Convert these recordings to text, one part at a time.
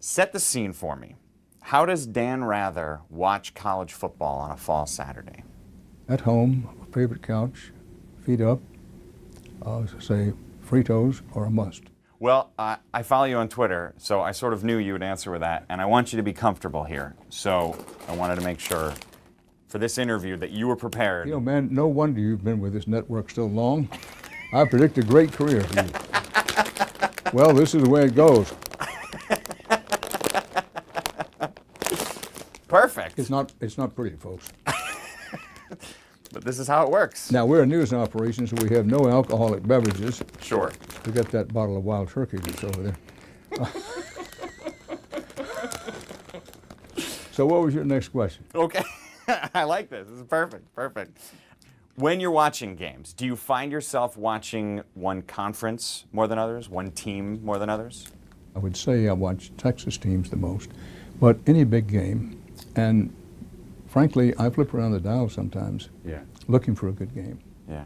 Set the scene for me. How does Dan Rather watch college football on a fall Saturday? At home, favorite couch, feet up, say Fritos or a must. Well, I follow you on Twitter, so I sort of knew you would answer with that, and I want you to be comfortable here. So I wanted to make sure for this interview that you were prepared. You know, man, no wonder you've been with this network so long. I predict a great career for you. Well, this is the way it goes. Perfect. It's not pretty, folks. But this is how it works. Now, we're a news operation, so we have no alcoholic beverages. Sure. We got that bottle of wild turkey that's over there. So what was your next question? Okay. I like this. This is perfect. Perfect. When you're watching games, do you find yourself watching one conference more than others, one team more than others? I would say I watch Texas teams the most, but any big game, and frankly, I flip around the dial sometimes, looking for a good game. Yeah.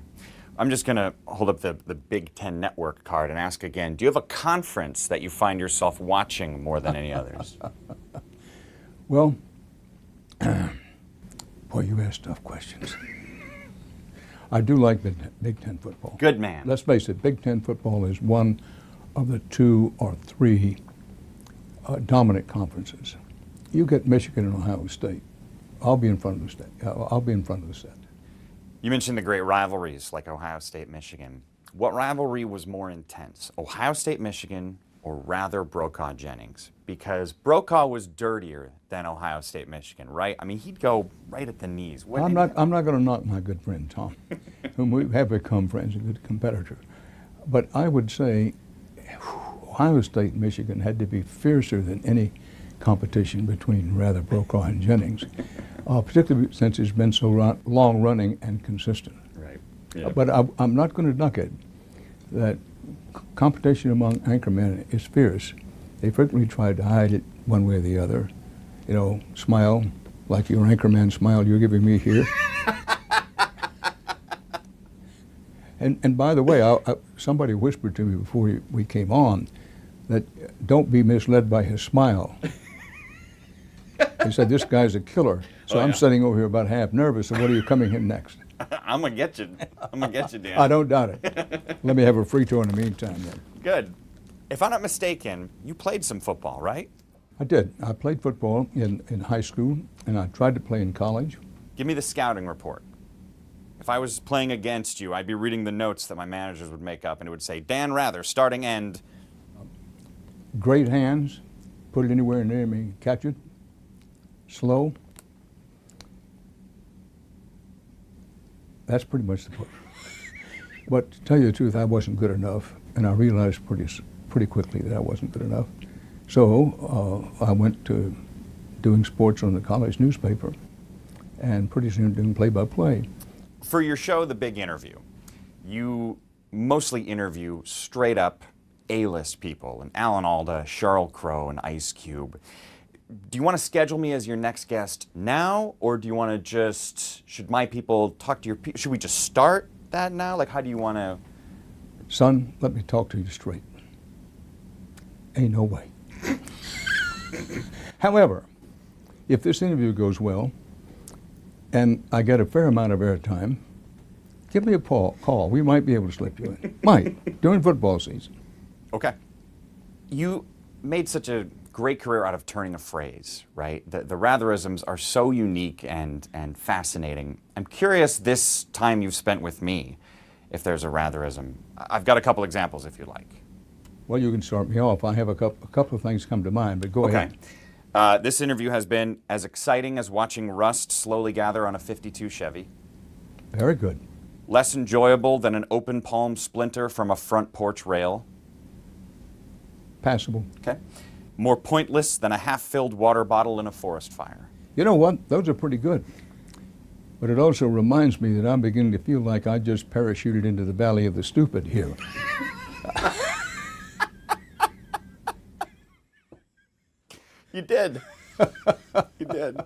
I'm just going to hold up the Big Ten Network card and ask again, do you have a conference that you find yourself watching more than any others? Well, boy, you ask tough questions. I do like Big Ten football. Good man. Let's face it, Big Ten football is one of the 2 or 3 dominant conferences. You get Michigan and Ohio State, I'll be in front of the state. I'll be in front of the set. You mentioned the great rivalries like Ohio State, Michigan. What rivalry was more intense, Ohio State, Michigan, or rather Brokaw Jennings? Because Brokaw was dirtier than Ohio State, Michigan, right? I mean, he'd go right at the knees. I'm not going to knock my good friend Tom, whom we have become friends, a good competitor. But I would say Ohio State and Michigan had to be fiercer than any competition between rather Brokaw and Jennings, particularly since it's been so long running and consistent. Right. Yeah. But I'm not going to knock it that competition among anchormen is fierce. They frequently try to hide it one way or the other. You know, smile like your anchorman smile you're giving me here. And by the way, somebody whispered to me before we came on that don't be misled by his smile. He said, this guy's a killer. So I'm sitting over here about half nervous, so what are you coming in next? I'm going to get you. I'm going to get you, Dan. I don't doubt it. Let me have a Frito in the meantime then. Good. If I'm not mistaken, you played some football, right? I did. I played football in high school, and I tried to play in college. Give me the scouting report. If I was playing against you, I'd be reading the notes that my managers would make up, and it would say, Dan Rather, starting end. Great hands, put it anywhere near me, catch it, slow. That's pretty much the book. But to tell you the truth, I wasn't good enough, and I realized pretty quickly that I wasn't good enough. So I went to doing sports on the college newspaper, and pretty soon doing play-by-play. For your show, The Big Interview, you mostly interview straight-up A-list people, and Alan Alda, Sheryl Crow, and Ice Cube. Do you want to schedule me as your next guest now, or do you want to just, should my people talk to your people? Should we just start that now? Like, how do you want to? Son, let me talk to you straight. Ain't no way. However, if this interview goes well, and I get a fair amount of airtime, give me a call. We might be able to slip you in. Might, during football season. Okay. You made such a great career out of turning a phrase, right? The Ratherisms are so unique and fascinating. I'm curious this time you've spent with me, if there's a Ratherism. I've got a couple examples if you like. Well, you can start me off. I have a couple of things come to mind, but go ahead. This interview has been as exciting as watching rust slowly gather on a 52 Chevy. Very good. Less enjoyable than an open palm splinter from a front porch rail. Passable. Okay. More pointless than a half-filled water bottle in a forest fire. You know what? Those are pretty good. But it also reminds me that I'm beginning to feel like I just parachuted into the valley of the stupid here. You did. You did.